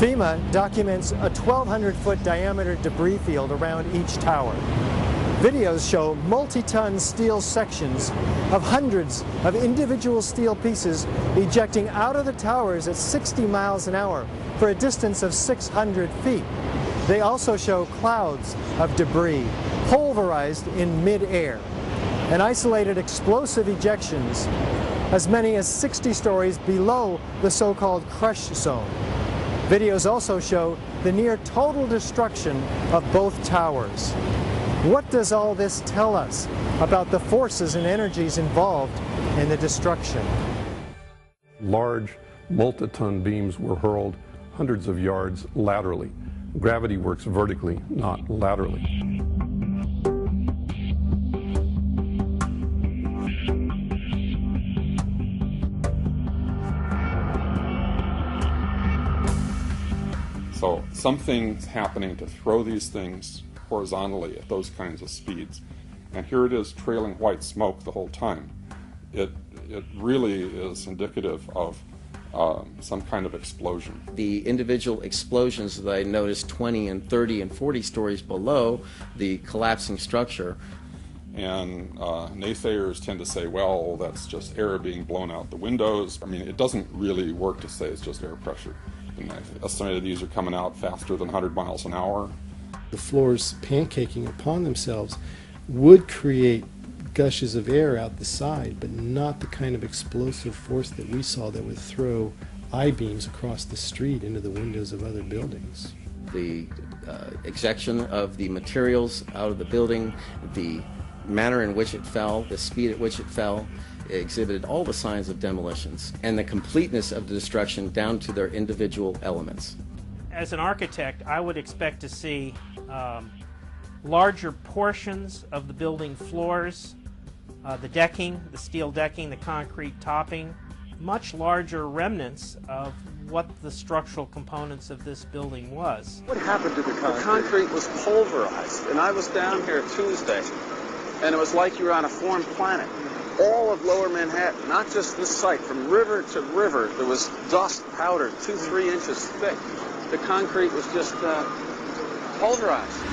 FEMA documents a 1,200-foot diameter debris field around each tower. Videos show multi-ton steel sections of hundreds of individual steel pieces ejecting out of the towers at 60 miles an hour for a distance of 600 feet. They also show clouds of debris pulverized in mid-air and isolated explosive ejections as many as 60 stories below the so-called crush zone. Videos also show the near total destruction of both towers. What does all this tell us about the forces and energies involved in the destruction? Large multi-ton beams were hurled hundreds of yards laterally. Gravity works vertically, not laterally. So something's happening to throw these things horizontally at those kinds of speeds. And here it is trailing white smoke the whole time. It really is indicative of some kind of explosion. The individual explosions that I noticed 20 and 30 and 40 stories below the collapsing structure. And naysayers tend to say, well, that's just air being blown out the windows. I mean, it doesn't really work to say it's just air pressure. And I've estimated these are coming out faster than 100 miles an hour. The floors pancaking upon themselves would create gushes of air out the side, but not the kind of explosive force that we saw that would throw I-beams across the street into the windows of other buildings. The ejection of the materials out of the building, the manner in which it fell, the speed at which it fell, exhibited all the signs of demolitions and the completeness of the destruction down to their individual elements. As an architect, I would expect to see larger portions of the building floors, the decking, the steel decking, the concrete topping, much larger remnants of what the structural components of this building was. What happened to the concrete? The concrete was pulverized, and I was down here Tuesday, and it was like you were on a foreign planet. All of Lower Manhattan, not just this site, from river to river, there was dust powder 2-3 inches thick. The concrete was just pulverized.